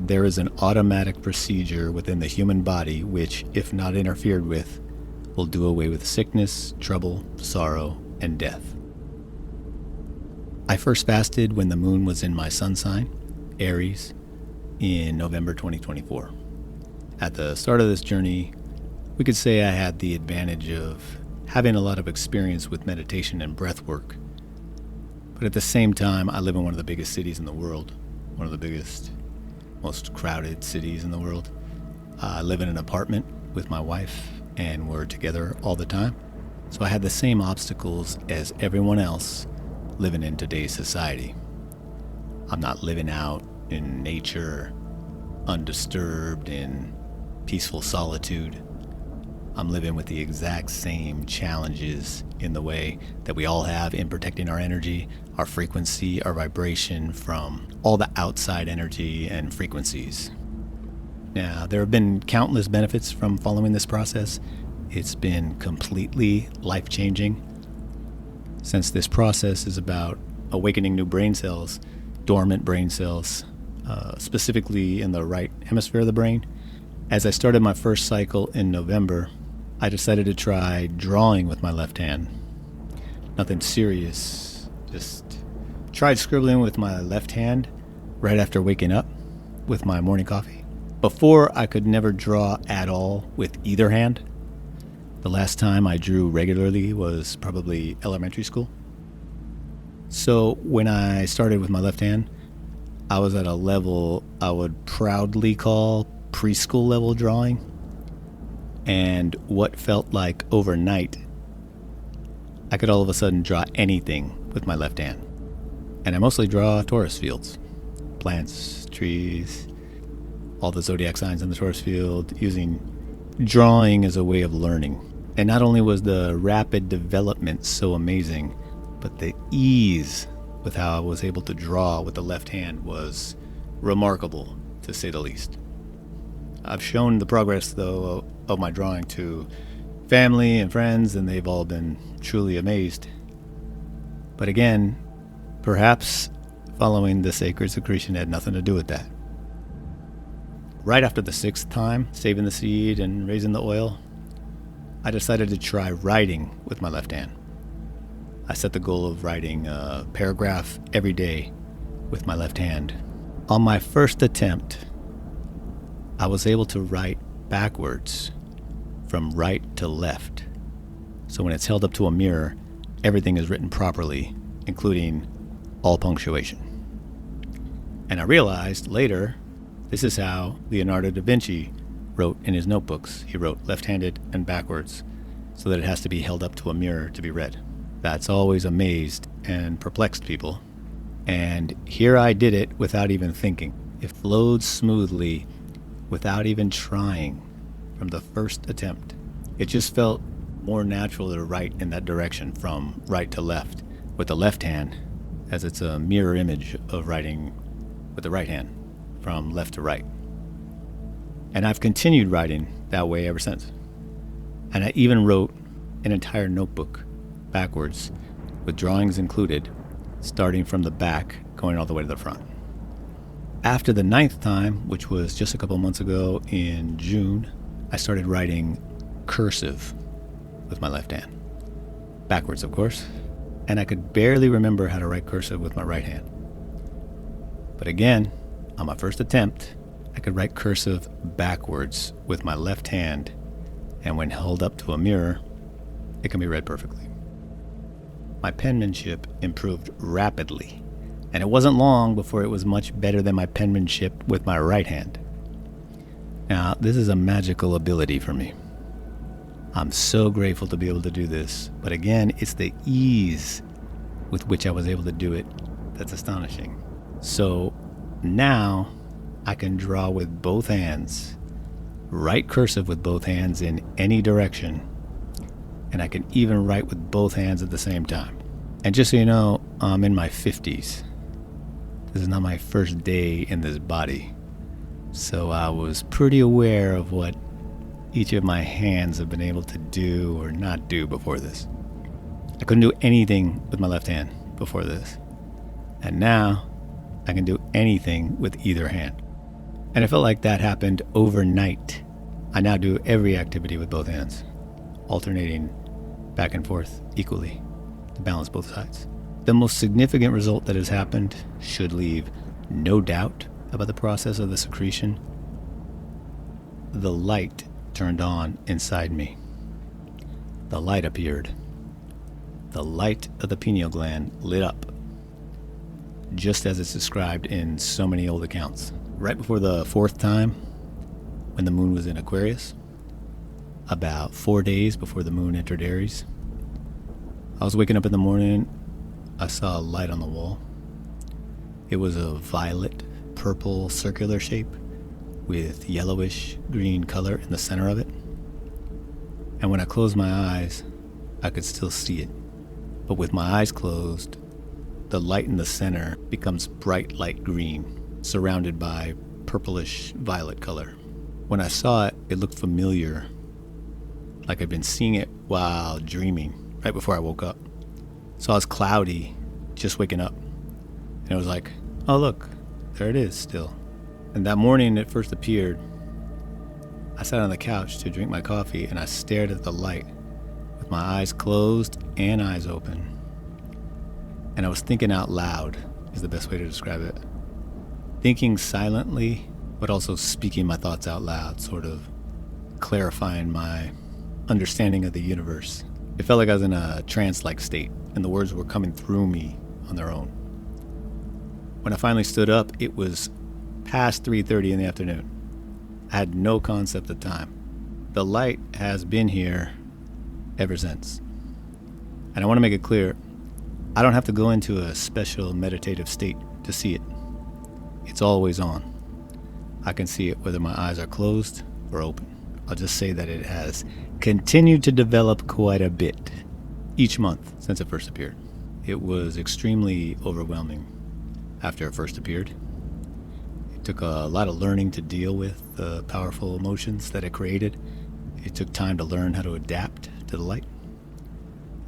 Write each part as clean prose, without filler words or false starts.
there is an automatic procedure within the human body which, if not interfered with, will do away with sickness, trouble, sorrow, and death. I first fasted when the moon was in my sun sign, Aries, in November 2024. At the start of this journey, we could say I had the advantage of having a lot of experience with meditation and breath work. But at the same time, I live in one of the biggest cities in the world, one of the biggest, most crowded cities in the world. I live in an apartment with my wife, and we're together all the time. So I had the same obstacles as everyone else living in today's society. I'm not living out in nature, undisturbed, in peaceful solitude. I'm living with the exact same challenges in the way that we all have in protecting our energy, our frequency, our vibration from all the outside energy and frequencies. Now, there have been countless benefits from following this process. It's been completely life-changing. Since this process is about awakening new brain cells, dormant brain cells, specifically in the right hemisphere of the brain, as I started my first cycle in November, I decided to try drawing with my left hand. Nothing serious, just tried scribbling with my left hand right after waking up with my morning coffee. Before, I could never draw at all with either hand. The last time I drew regularly was probably elementary school. So when I started with my left hand, I was at a level I would proudly call preschool level drawing. And what felt like overnight, I could all of a sudden draw anything with my left hand. And I mostly draw Taurus fields, plants, trees, all the zodiac signs in the Taurus field, using drawing as a way of learning. And not only was the rapid development so amazing, but the ease with how I was able to draw with the left hand was remarkable, to say the least. I've shown the progress, though, of my drawing to family and friends, and they've all been truly amazed. But again, perhaps following the Sacred Secretion had nothing to do with that. Right after the 6th time, saving the seed and raising the oil, I decided to try writing with my left hand. I set the goal of writing a paragraph every day with my left hand. On my first attempt, I was able to write backwards from right to left. So when it's held up to a mirror, everything is written properly, including all punctuation. And I realized later, this is how Leonardo da Vinci wrote in his notebooks. He wrote left-handed and backwards, so that it has to be held up to a mirror to be read. That's always amazed and perplexed people. And here I did it without even thinking. It flowed smoothly without even trying from the first attempt. It just felt more natural to write in that direction from right to left with the left hand, as it's a mirror image of writing with the right hand from left to right. And I've continued writing that way ever since. And I even wrote an entire notebook backwards with drawings included, starting from the back going all the way to the front. After the 9th time, which was just a couple months ago in June, I started writing cursive with my left hand. Backwards, of course. And I could barely remember how to write cursive with my right hand. But again, on my first attempt, I could write cursive backwards with my left hand, and when held up to a mirror, it can be read perfectly. My penmanship improved rapidly, and it wasn't long before it was much better than my penmanship with my right hand. Now, this is a magical ability for me. I'm so grateful to be able to do this, but again, it's the ease with which I was able to do it that's astonishing. So now I can draw with both hands, write cursive with both hands in any direction, and I can even write with both hands at the same time. And just so you know, I'm in my 50s. This is not my first day in this body. So I was pretty aware of what each of my hands have been able to do or not do before this. I couldn't do anything with my left hand before this. And now I can do anything with either hand. And I felt like that happened overnight. I now do every activity with both hands, alternating back and forth equally to balance both sides. The most significant result that has happened should leave no doubt about the process of the secretion. The light turned on inside me. The light appeared. The light of the pineal gland lit up, just as it's described in so many old accounts. Right before the fourth time, when the moon was in Aquarius, about 4 days before the moon entered Aries, I was waking up in the morning. I saw a light on the wall. It was a violet, purple, circular shape with yellowish green color in the center of it. And when I closed my eyes, I could still see it. But with my eyes closed, the light in the center becomes bright light green, surrounded by purplish violet color. When I saw it, it looked familiar, like I'd been seeing it while dreaming, right before I woke up. So I was cloudy, just waking up. And it was like, oh look, there it is still. And that morning it first appeared, I sat on the couch to drink my coffee and I stared at the light with my eyes closed and eyes open. And I was thinking out loud, is the best way to describe it. Thinking silently, but also speaking my thoughts out loud, sort of clarifying my understanding of the universe. It felt like I was in a trance-like state, and the words were coming through me on their own. When I finally stood up, it was past 3:30 in the afternoon. I had no concept of time. The light has been here ever since. And I want to make it clear, I don't have to go into a special meditative state to see it. It's always on. I can see it whether my eyes are closed or open. I'll just say that it has continued to develop quite a bit each month since it first appeared. It was extremely overwhelming after it first appeared. It took a lot of learning to deal with the powerful emotions that it created. It took time to learn how to adapt to the light.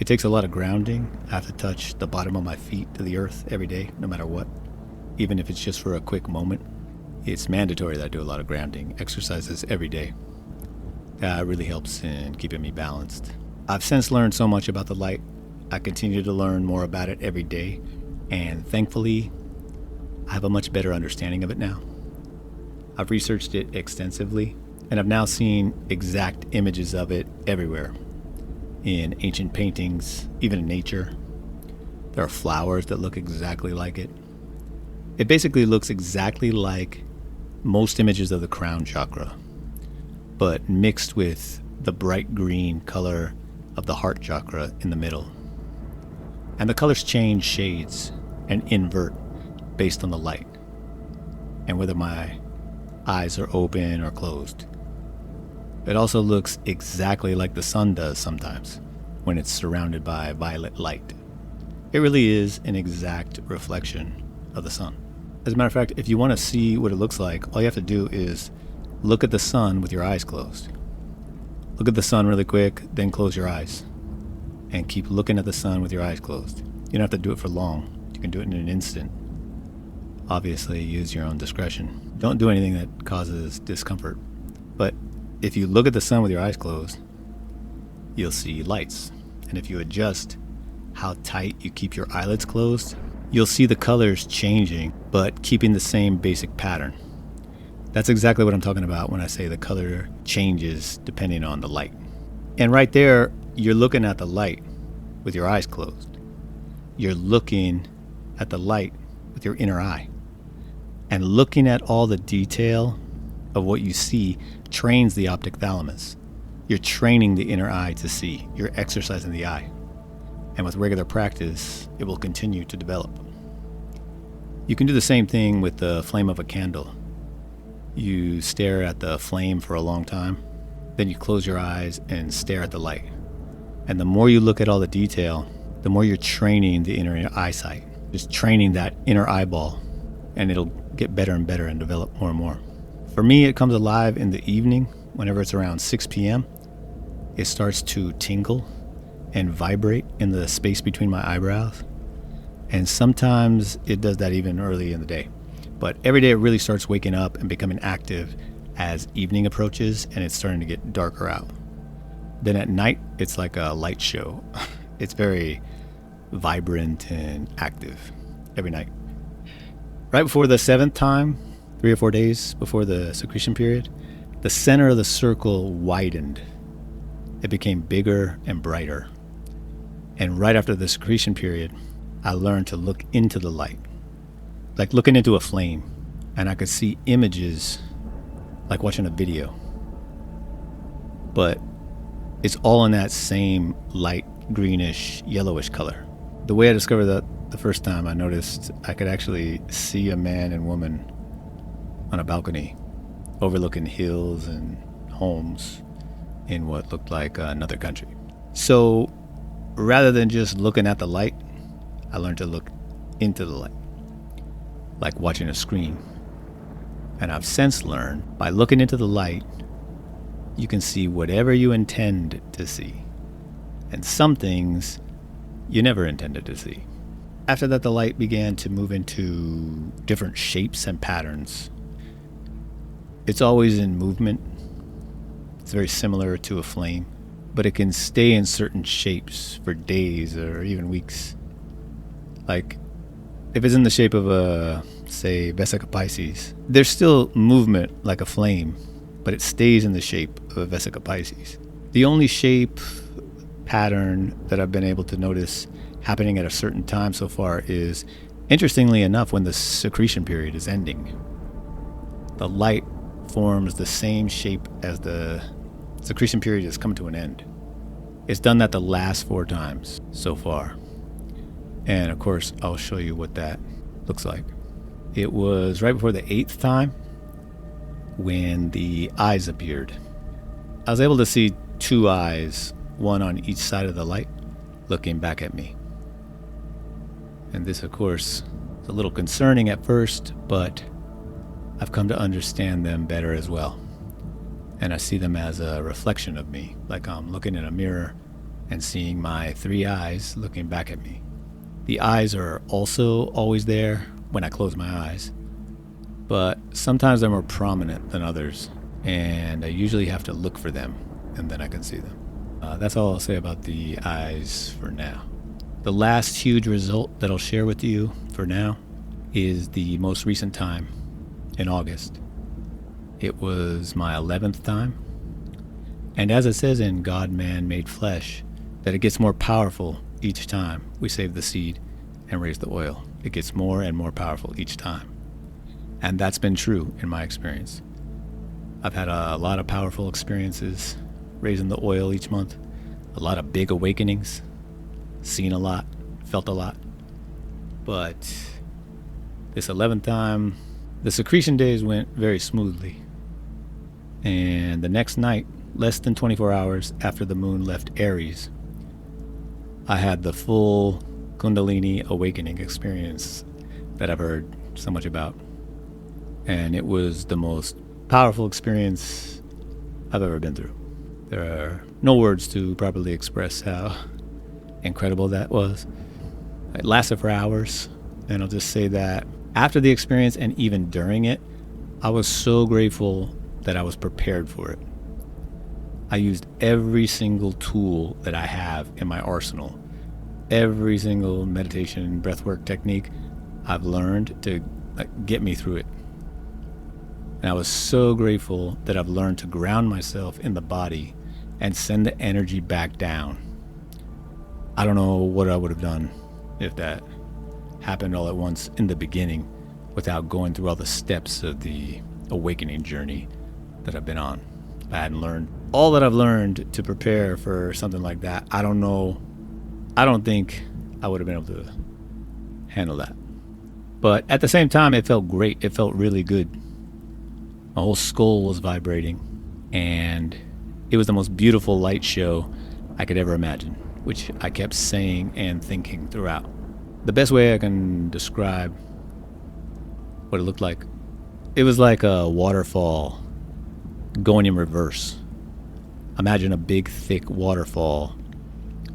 It takes a lot of grounding. I have to touch the bottom of my feet to the earth every day, no matter what, even if it's just for a quick moment. It's mandatory that I do a lot of grounding exercises every day. That really helps in keeping me balanced. I've since learned so much about the light. I continue to learn more about it every day, and thankfully, I have a much better understanding of it now. I've researched it extensively, and I've now seen exact images of it everywhere. In ancient paintings, even in nature. There are flowers that look exactly like it. It basically looks exactly like most images of the crown chakra, but mixed with the bright green color of the heart chakra in the middle. And the colors change shades and invert based on the light and whether my eyes are open or closed. It also looks exactly like the sun does sometimes when it's surrounded by violet light. It really is an exact reflection of the sun. As a matter of fact, if you want to see what it looks like, all you have to do is look at the sun with your eyes closed. Look at the sun really quick, then close your eyes. And keep looking at the sun with your eyes closed. You don't have to do it for long. You can do it in an instant. Obviously, use your own discretion. Don't do anything that causes discomfort. But if you look at the sun with your eyes closed, you'll see lights. And if you adjust how tight you keep your eyelids closed, you'll see the colors changing, but keeping the same basic pattern. That's exactly what I'm talking about when I say the color changes depending on the light. And right there, you're looking at the light with your eyes closed. You're looking at the light with your inner eye. And looking at all the detail of what you see trains the optic thalamus. You're training the inner eye to see. You're exercising the eye. And with regular practice, it will continue to develop. You can do the same thing with the flame of a candle. You stare at the flame for a long time, then you close your eyes and stare at the light. And the more you look at all the detail, the more you're training the inner eyesight. Just training that inner eyeball, and it'll get better and better and develop more and more. For me, it comes alive in the evening. Whenever it's around 6 p.m., it starts to tingle and vibrate in the space between my eyebrows. And sometimes it does that even early in the day. But every day it really starts waking up and becoming active as evening approaches and it's starting to get darker out. Then at night, it's like a light show. It's very vibrant and active every night. Right before the 7th time, 3 or 4 days before the secretion period, the center of the circle widened. It became bigger and brighter. And right after the secretion period, I learned to look into the light, like looking into a flame, and I could see images like watching a video. But it's all in that same light greenish, yellowish color. The way I discovered that the first time, I noticed I could actually see a man and woman on a balcony overlooking hills and homes in what looked like another country. So rather than just looking at the light, I learned to look into the light, like watching a screen. And I've since learned by looking into the light, you can see whatever you intend to see. And some things you never intended to see. After that, the light began to move into different shapes and patterns. It's always in movement. It's very similar to a flame, but it can stay in certain shapes for days or even weeks. Like, if it's in the shape of a, say, Vesica Pisces, there's still movement like a flame, but it stays in the shape of a Vesica Pisces. The only shape pattern that I've been able to notice happening at a certain time so far is, interestingly enough, when the secretion period is ending. The light forms the same shape as the secretion period is coming to an end. It's done that the last 4 times so far. And of course, I'll show you what that looks like. It was right before the 8th time when the eyes appeared. I was able to see 2 eyes, one on each side of the light, looking back at me. And this, of course, is a little concerning at first, but I've come to understand them better as well. And I see them as a reflection of me, like I'm looking in a mirror and seeing my 3 eyes looking back at me. The eyes are also always there when I close my eyes, but sometimes they're more prominent than others, and I usually have to look for them, and then I can see them. That's all I'll say about the eyes for now. The last huge result that I'll share with you for now is the most recent time in August. It was my 11th time, and as it says in God, Man, Made Flesh, that it gets more powerful each time we save the seed and raise the oil. It gets more and more powerful each time. And that's been true in my experience. I've had a lot of powerful experiences raising the oil each month, a lot of big awakenings, seen a lot, felt a lot. But this 11th time, the secretion days went very smoothly. And the next night, less than 24 hours after the moon left Aries, I had the full Kundalini awakening experience that I've heard so much about. And it was the most powerful experience I've ever been through. There are no words to properly express how incredible that was. It lasted for hours, and I'll just say that after the experience and even during it, I was so grateful that I was prepared for it. I used every single tool that I have in my arsenal. Every single meditation, breathwork technique I've learned to get me through it. And I was so grateful that I've learned to ground myself in the body and send the energy back down. I don't know what I would have done if that happened all at once in the beginning without going through all the steps of the awakening journey that I've been on. If I hadn't learned all that I've learned to prepare for something like that, I don't know. I don't think I would have been able to handle that. But at the same time, it felt great. It felt really good. My whole skull was vibrating, and it was the most beautiful light show I could ever imagine, which I kept saying and thinking throughout. The best way I can describe what it looked like, it was like a waterfall going in reverse. Imagine a big, thick waterfall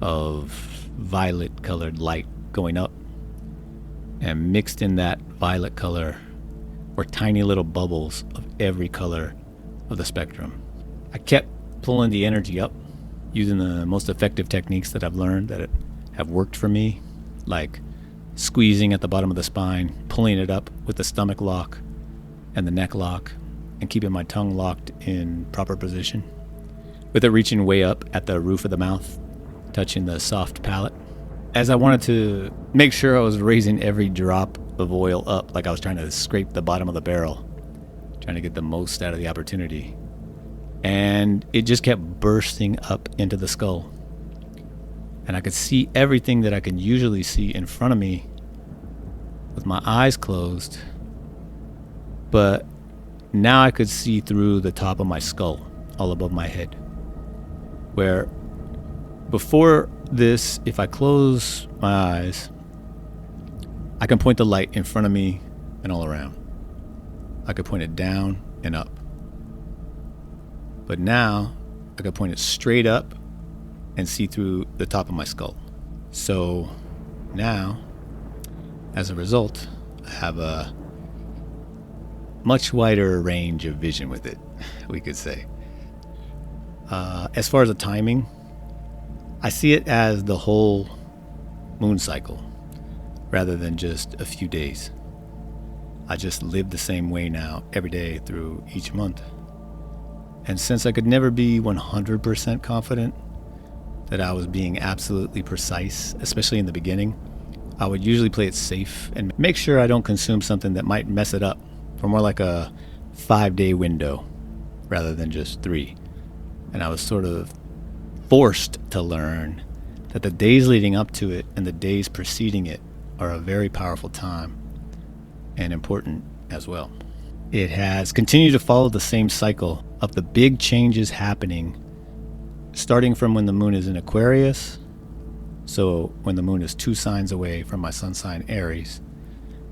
of violet-colored light going up, and mixed in that violet color were tiny little bubbles of every color of the spectrum. I kept pulling the energy up using the most effective techniques that I've learned that have worked for me, like squeezing at the bottom of the spine, pulling it up with the stomach lock and the neck lock, and keeping my tongue locked in proper position, with it reaching way up at the roof of the mouth, touching the soft palate. As I wanted to make sure I was raising every drop of oil up, like I was trying to scrape the bottom of the barrel, trying to get the most out of the opportunity. And it just kept bursting up into the skull. And I could see everything that I could usually see in front of me with my eyes closed. But now I could see through the top of my skull, all above my head. Where before this, if I close my eyes, I can point the light in front of me and all around. I could point it down and up. But now I could point it straight up and see through the top of my skull. So now, as a result, I have a much wider range of vision with it, we could say. As far as the timing, I see it as the whole moon cycle rather than just a few days. I just live the same way now every day through each month. And since I could never be 100% confident that I was being absolutely precise, especially in the beginning, I would usually play it safe and make sure I don't consume something that might mess it up for more like a 5-day window rather than just 3. And I was sort of forced to learn that the days leading up to it and the days preceding it are a very powerful time and important as well. It has continued to follow the same cycle of the big changes happening, starting from when the moon is in Aquarius, so when the moon is 2 signs away from my sun sign Aries,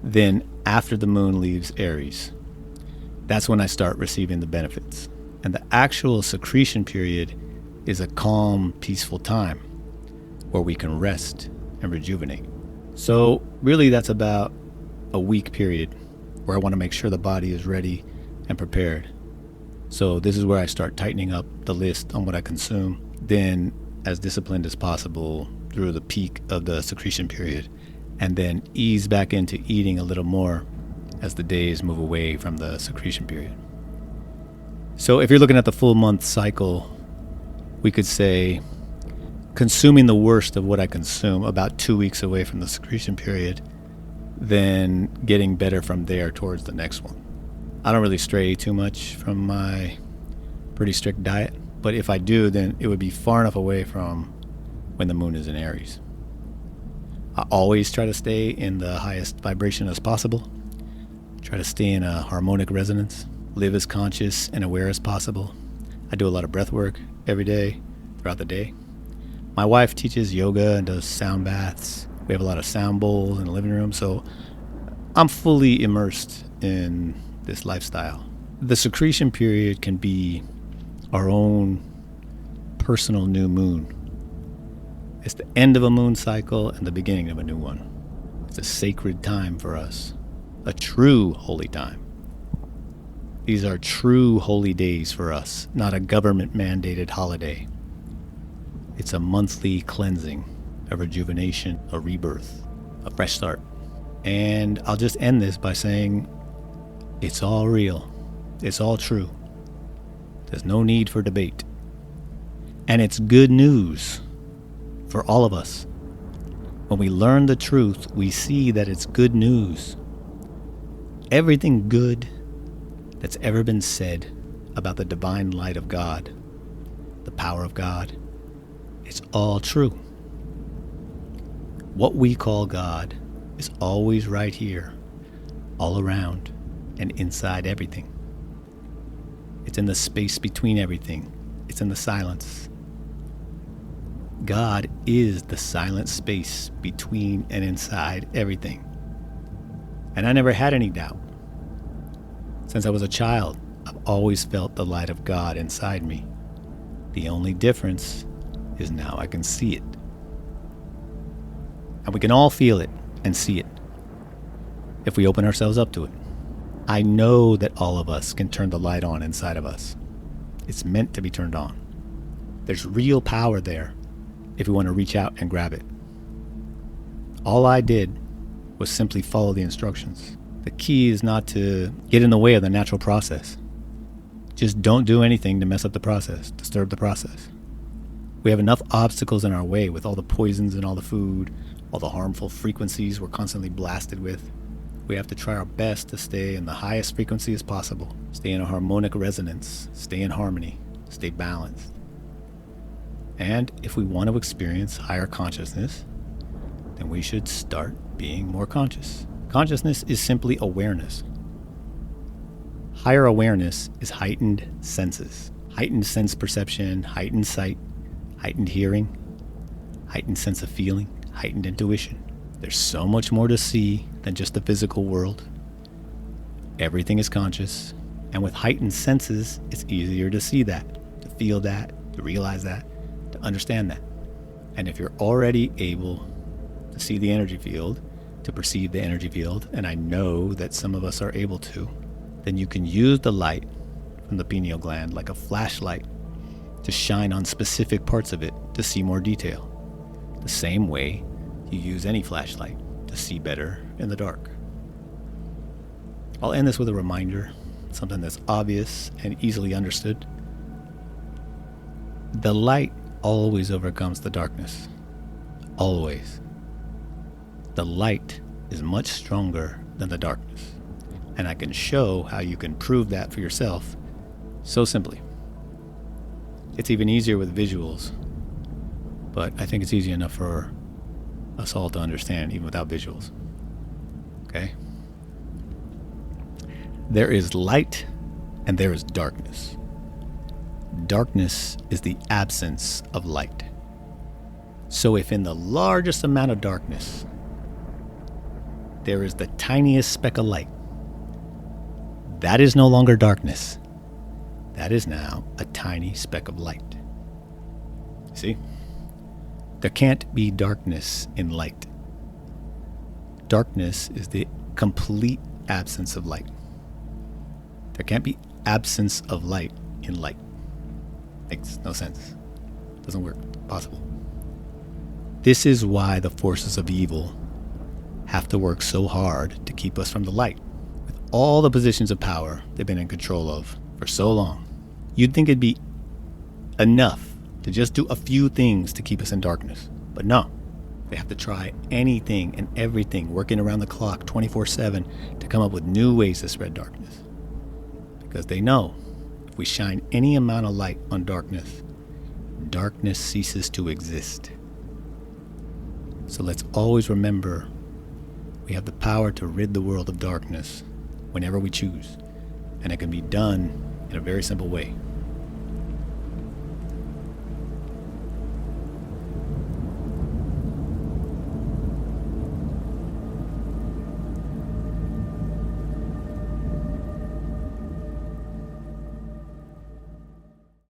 then after the moon leaves Aries, that's when I start receiving the benefits. And the actual secretion period is a calm, peaceful time where we can rest and rejuvenate. So really that's about a week period where I want to make sure the body is ready and prepared. So this is where I start tightening up the list on what I consume, then as disciplined as possible through the peak of the secretion period, and then ease back into eating a little more as the days move away from the secretion period. So if you're looking at the full month cycle, we could say consuming the worst of what I consume about 2 weeks away from the secretion period, then getting better from there towards the next one. I don't really stray too much from my pretty strict diet, but if I do, then it would be far enough away from when the moon is in Aries. I always try to stay in the highest vibration as possible, try to stay in a harmonic resonance, live as conscious and aware as possible. I do a lot of breath work every day, throughout the day. My wife teaches yoga and does sound baths. We have a lot of sound bowls in the living room, so I'm fully immersed in this lifestyle. The secretion period can be our own personal new moon. It's the end of a moon cycle and the beginning of a new one. It's a sacred time for us, a true holy time. These are true holy days for us, not a government-mandated holiday. It's a monthly cleansing, a rejuvenation, a rebirth, a fresh start. And I'll just end this by saying it's all real. It's all true. There's no need for debate. And it's good news for all of us. When we learn the truth, we see that it's good news. Everything good that's ever been said about the divine light of God, the power of God, it's all true. What we call God is always right here, all around and inside everything. It's in the space between everything. It's in the silence. God is the silent space between and inside everything. And I never had any doubt. Since I was a child, I've always felt the light of God inside me. The only difference is now I can see it. And we can all feel it and see it if we open ourselves up to it. I know that all of us can turn the light on inside of us. It's meant to be turned on. There's real power there if we want to reach out and grab it. All I did was simply follow the instructions. The key is not to get in the way of the natural process. Just don't do anything to mess up the process, disturb the process. We have enough obstacles in our way with all the poisons and all the food, all the harmful frequencies we're constantly blasted with. We have to try our best to stay in the highest frequency as possible. Stay in a harmonic resonance, stay in harmony, stay balanced. And if we want to experience higher consciousness, then we should start being more conscious. Consciousness is simply awareness. Higher awareness is heightened senses, heightened sense perception, heightened sight, heightened hearing, heightened sense of feeling, heightened intuition. There's so much more to see than just the physical world. Everything is conscious, and with heightened senses, it's easier to see that, to feel that, to realize that, to understand that. And if you're already able to see the energy field, to perceive the energy field, and I know that some of us are able to, then you can use the light from the pineal gland like a flashlight to shine on specific parts of it to see more detail. The same way you use any flashlight to see better in the dark. I'll end this with a reminder, something that's obvious and easily understood. The light always overcomes the darkness. Always. The light is much stronger than the darkness. And I can show how you can prove that for yourself so simply. It's even easier with visuals, but I think it's easy enough for us all to understand even without visuals. Okay? There is light and there is darkness. Darkness is the absence of light. So if in the largest amount of darkness there is the tiniest speck of light, that is no longer darkness. That is now a tiny speck of light. See? There can't be darkness in light. Darkness is the complete absence of light. There can't be absence of light in light. Makes no sense. Doesn't work. Possible. This is why the forces of evil have to work so hard to keep us from the light. With all the positions of power they've been in control of for so long, you'd think it'd be enough to just do a few things to keep us in darkness. But no, they have to try anything and everything, working around the clock 24/7 to come up with new ways to spread darkness. Because they know if we shine any amount of light on darkness, darkness ceases to exist. So let's always remember we have the power to rid the world of darkness whenever we choose. And it can be done in a very simple way.